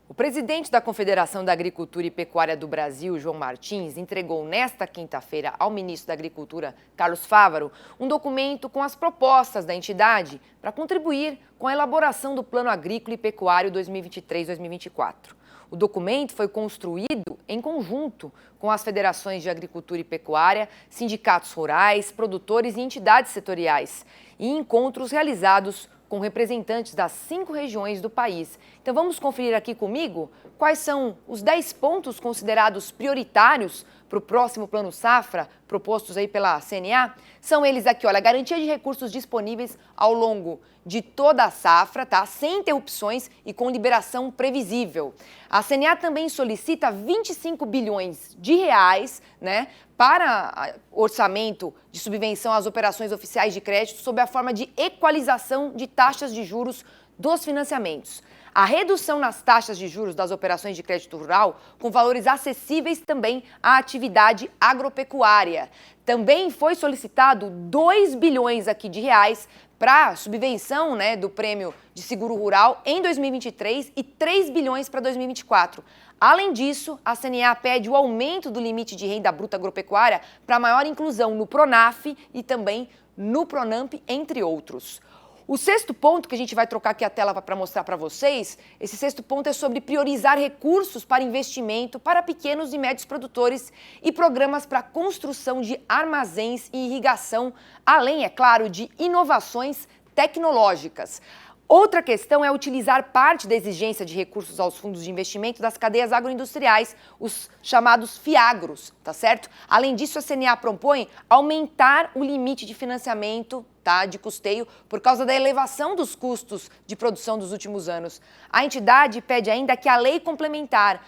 O presidente da Confederação da Agricultura e Pecuária do Brasil, João Martins, entregou nesta quinta-feira ao ministro da Agricultura, Carlos Fávaro, um documento com as propostas da entidade para contribuir com a elaboração do Plano Agrícola e Pecuário 2023-2024. O documento foi construído em conjunto com as federações de agricultura e pecuária, sindicatos rurais, produtores e entidades setoriais, e encontros realizados com representantes das 5 regiões do país. Então vamos conferir aqui comigo quais são os 10 pontos considerados prioritários para o próximo Plano Safra, propostos aí pela CNA. São eles aqui, olha, garantia de recursos disponíveis ao longo de toda a safra, tá? Sem interrupções e com liberação previsível. A CNA também solicita 25 bilhões de reais, né, para orçamento de subvenção às operações oficiais de crédito sob a forma de equalização de taxas de juros dos financiamentos. A redução nas taxas de juros das operações de crédito rural com valores acessíveis também à atividade agropecuária. Também foi solicitado 2 bilhões aqui de reais para subvenção, né, do prêmio de seguro rural em 2023 e 3 bilhões para 2024. Além disso, a CNA pede o aumento do limite de renda bruta agropecuária para maior inclusão no PRONAF e também no PRONAMP, entre outros. O sexto ponto, que a gente vai trocar aqui a tela para mostrar para vocês, esse sexto ponto é sobre priorizar recursos para investimento para pequenos e médios produtores e programas para construção de armazéns e irrigação, além, é claro, de inovações tecnológicas. Outra questão é utilizar parte da exigência de recursos aos fundos de investimento das cadeias agroindustriais, os chamados FIAGROS, tá certo? Além disso, a CNA propõe aumentar o limite de financiamento, tá, de custeio por causa da elevação dos custos de produção dos últimos anos. A entidade pede ainda que a lei complementar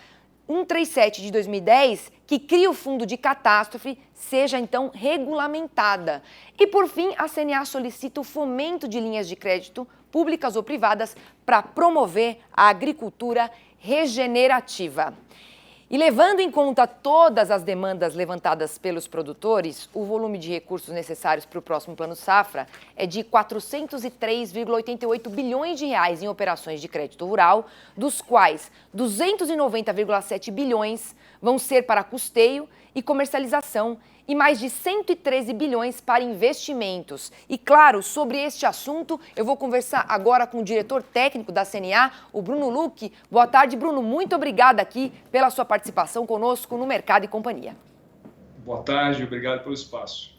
137 de 2010, que cria o fundo de catástrofe, seja então regulamentada. E por fim, a CNA solicita o fomento de linhas de crédito públicas ou privadas para promover a agricultura regenerativa. E levando em conta todas as demandas levantadas pelos produtores, o volume de recursos necessários para o próximo Plano Safra é de 403,88 bilhões de reais em operações de crédito rural, dos quais 290,7 bilhões vão ser para custeio e comercialização e mais de 113 bilhões para investimentos. E claro, sobre este assunto, eu vou conversar agora com o diretor técnico da CNA, o Bruno Lucchi. Boa tarde, Bruno. Muito obrigada aqui pela sua participação conosco no Mercado e Companhia. Boa tarde, obrigado pelo espaço.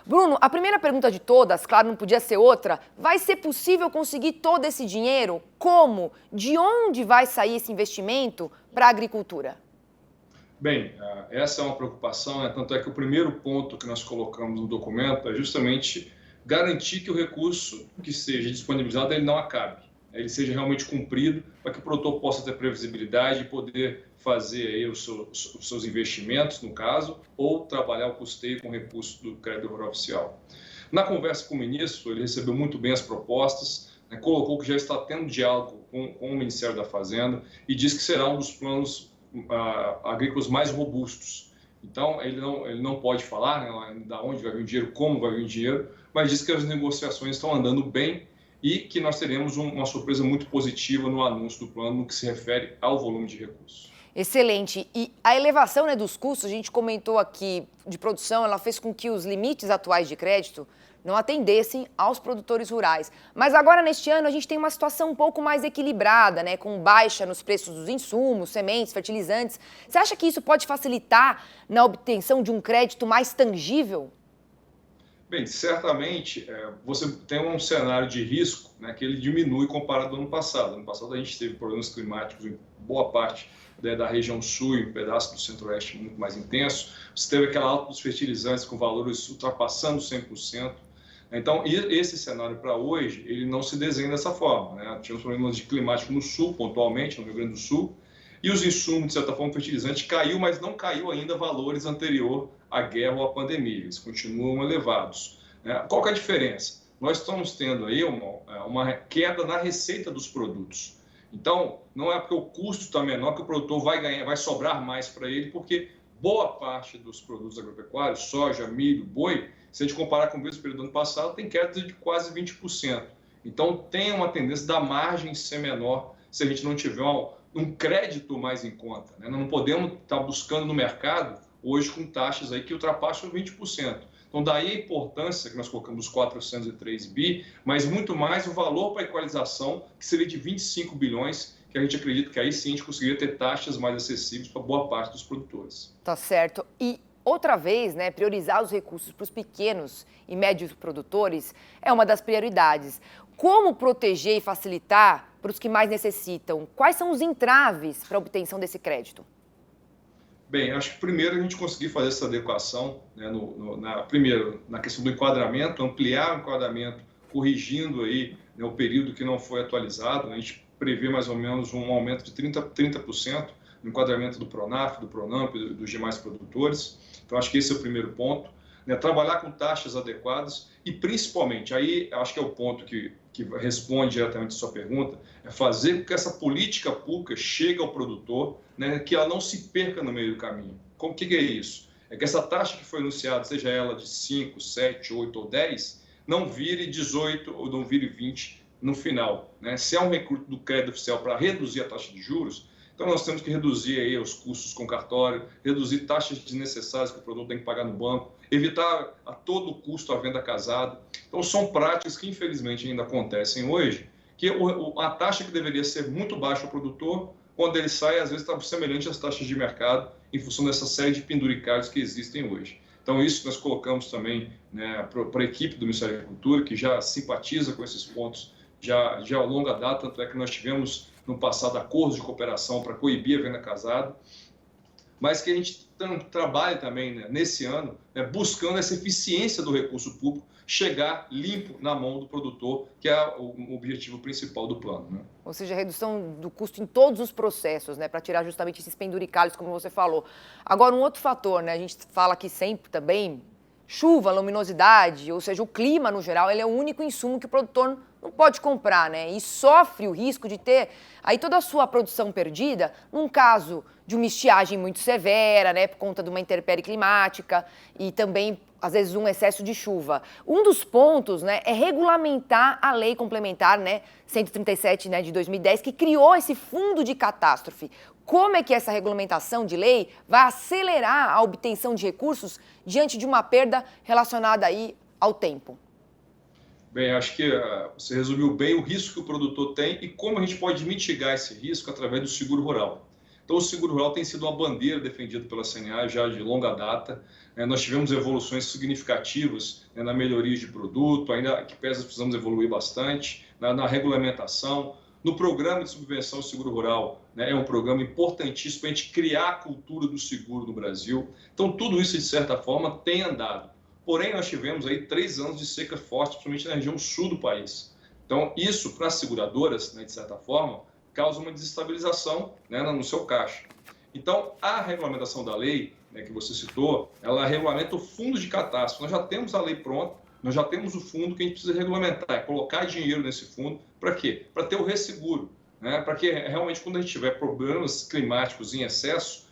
Bruno, a primeira pergunta de todas, claro, não podia ser outra, vai ser possível conseguir todo esse dinheiro? Como? De onde vai sair esse investimento para a agricultura? Bem, essa é uma preocupação, tanto é que o primeiro ponto que nós colocamos no documento é justamente garantir que o recurso que seja disponibilizado ele não acabe, ele seja realmente cumprido para que o produtor possa ter previsibilidade e poder fazer aí os seus investimentos, no caso, ou trabalhar o custeio com recursos do crédito rural oficial. Na conversa com o ministro, ele recebeu muito bem as propostas, né, colocou que já está tendo diálogo com o Ministério da Fazenda e diz que será um dos planos agrícolas mais robustos. Então, ele não pode falar, né, de onde vai vir o dinheiro, como vai vir o dinheiro, mas diz que as negociações estão andando bem e que nós teremos uma surpresa muito positiva no anúncio do plano no que se refere ao volume de recursos. Excelente. E a elevação, né, dos custos, a gente comentou aqui, de produção, ela fez com que os limites atuais de crédito não atendessem aos produtores rurais. Mas agora, neste ano, a gente tem uma situação um pouco mais equilibrada, né, com baixa nos preços dos insumos, sementes, fertilizantes. Você acha que isso pode facilitar na obtenção de um crédito mais tangível? Bem, certamente você tem um cenário de risco, né, que ele diminui comparado ao ano passado. Ano passado a gente teve problemas climáticos em boa parte da região sul e um pedaço do centro-oeste muito mais intenso. Você teve aquela alta dos fertilizantes com valores ultrapassando 100%. Então, esse cenário para hoje, ele não se desenha dessa forma, né? Tivemos problemas de climático no sul, pontualmente, no Rio Grande do Sul, e os insumos, de certa forma, fertilizante caiu, mas não caiu ainda valores anterior à guerra ou à pandemia, eles continuam elevados, né? Qual que é a diferença? Nós estamos tendo aí uma queda na receita dos produtos. Então, não é porque o custo está menor que o produtor vai ganhar, vai sobrar mais para ele, porque boa parte dos produtos agropecuários, soja, milho, boi, se a gente comparar com o mesmo período do ano passado, tem queda de quase 20%. Então, tem uma tendência da margem ser menor se a gente não tiver um crédito mais em conta, né? Nós não podemos estar buscando no mercado hoje com taxas aí que ultrapassam 20%. Então, daí a importância que nós colocamos os 403 bi, mas muito mais o valor para a equalização, que seria de 25 bilhões, que a gente acredita que aí sim a gente conseguiria ter taxas mais acessíveis para boa parte dos produtores. Tá certo. E outra vez, né, priorizar os recursos para os pequenos e médios produtores é uma das prioridades. Como proteger e facilitar para os que mais necessitam? Quais são os entraves para a obtenção desse crédito? Bem, acho que primeiro a gente conseguir fazer essa adequação, né, primeiro na questão do enquadramento, ampliar o enquadramento, corrigindo aí, né, o período que não foi atualizado. A gente prevê mais ou menos um aumento de 30% no enquadramento do Pronaf, do Pronamp e dos demais produtores. Então, acho que esse é o primeiro ponto. Né, trabalhar com taxas adequadas e, principalmente, aí acho que é o ponto que responde diretamente a sua pergunta, é fazer com que essa política pública chegue ao produtor, né, que ela não se perca no meio do caminho. O que é isso? É que essa taxa que foi anunciada, seja ela de 5, 7, 8 ou 10, não vire 18 ou não vire 20 no final. Né? Se há um recurso do crédito oficial para reduzir a taxa de juros, então nós temos que reduzir aí os custos com cartório, reduzir taxas desnecessárias que o produtor tem que pagar no banco, evitar a todo custo a venda casada. Então são práticas que infelizmente ainda acontecem hoje, que a taxa que deveria ser muito baixa ao produtor, quando ele sai, às vezes está semelhante às taxas de mercado, em função dessa série de penduricalhos que existem hoje. Então isso nós colocamos também, né, para a equipe do Ministério da Agricultura, que já simpatiza com esses pontos já ao longa data, tanto é que nós tivemos no passado acordos de cooperação para coibir a venda casada, mas que a gente trabalhe também, né, nesse ano, né, buscando essa eficiência do recurso público chegar limpo na mão do produtor, que é o objetivo principal do plano. Né? Ou seja, a redução do custo em todos os processos, né, para tirar justamente esses penduricalhos, como você falou. Agora, um outro fator, né, a gente fala aqui sempre também, chuva, luminosidade, ou seja, o clima no geral, ele é o único insumo que o produtor não pode comprar, né? E sofre o risco de ter aí toda a sua produção perdida num caso de uma estiagem muito severa, né? Por conta de uma intempérie climática e também, às vezes, um excesso de chuva. Um dos pontos, né, é regulamentar a lei complementar, né, 137, né, de 2010, que criou esse fundo de catástrofe. Como é que essa regulamentação de lei vai acelerar a obtenção de recursos diante de uma perda relacionada aí ao tempo? Bem, acho que você resumiu bem o risco que o produtor tem e como a gente pode mitigar esse risco através do seguro rural. Então, o seguro rural tem sido uma bandeira defendida pela CNA já de longa data. Nós tivemos evoluções significativas, né, na melhoria de produto, ainda que precisamos evoluir bastante, na regulamentação. No programa de subvenção ao seguro rural, né, é um programa importantíssimo para a gente criar a cultura do seguro no Brasil. Então, tudo isso, de certa forma, tem andado. Porém, nós tivemos aí 3 anos de seca forte, principalmente na região sul do país. Então, isso para as seguradoras, né, de certa forma, causa uma desestabilização, né, no seu caixa. Então, a regulamentação da lei, né, que você citou, ela regulamenta o fundo de catástrofe. Nós já temos a lei pronta, nós já temos o fundo que a gente precisa regulamentar, é colocar dinheiro nesse fundo. Para quê? Para ter o resseguro, né, para que realmente quando a gente tiver problemas climáticos em excesso,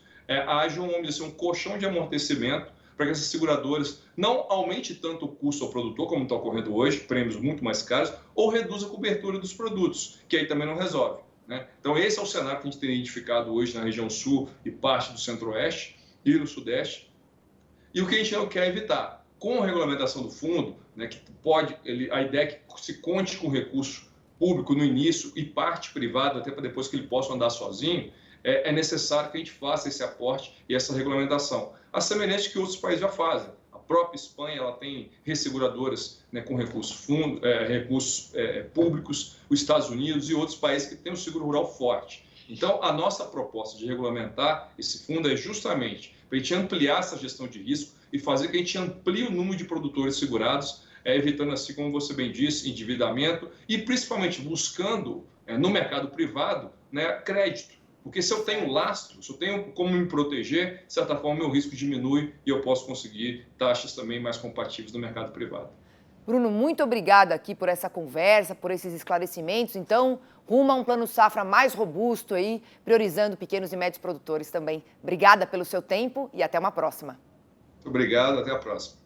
haja um colchão de amortecimento para que essas seguradoras não aumente tanto o custo ao produtor, como está ocorrendo hoje, prêmios muito mais caros, ou reduza a cobertura dos produtos, que aí também não resolve. Né? Então, esse é o cenário que a gente tem identificado hoje na região sul e parte do centro-oeste e no sudeste. E o que a gente não quer evitar, com a regulamentação do fundo, né, que a ideia é que se conte com recurso público no início e parte privada, até para depois que ele possa andar sozinho, é necessário que a gente faça esse aporte e essa regulamentação. A semelhança que outros países já fazem. A própria Espanha ela tem resseguradoras, né, com recursos públicos, os Estados Unidos e outros países que têm um seguro rural forte. Então, a nossa proposta de regulamentar esse fundo é justamente para a gente ampliar essa gestão de risco e fazer que a gente amplie o número de produtores segurados, evitando, assim como você bem disse, endividamento e principalmente buscando no mercado privado, né, crédito. Porque se eu tenho lastro, se eu tenho como me proteger, de certa forma, meu risco diminui e eu posso conseguir taxas também mais compatíveis no mercado privado. Bruno, muito obrigada aqui por essa conversa, por esses esclarecimentos. Então, rumo a um plano safra mais robusto aí, priorizando pequenos e médios produtores também. Obrigada pelo seu tempo e até uma próxima. Obrigado, até a próxima.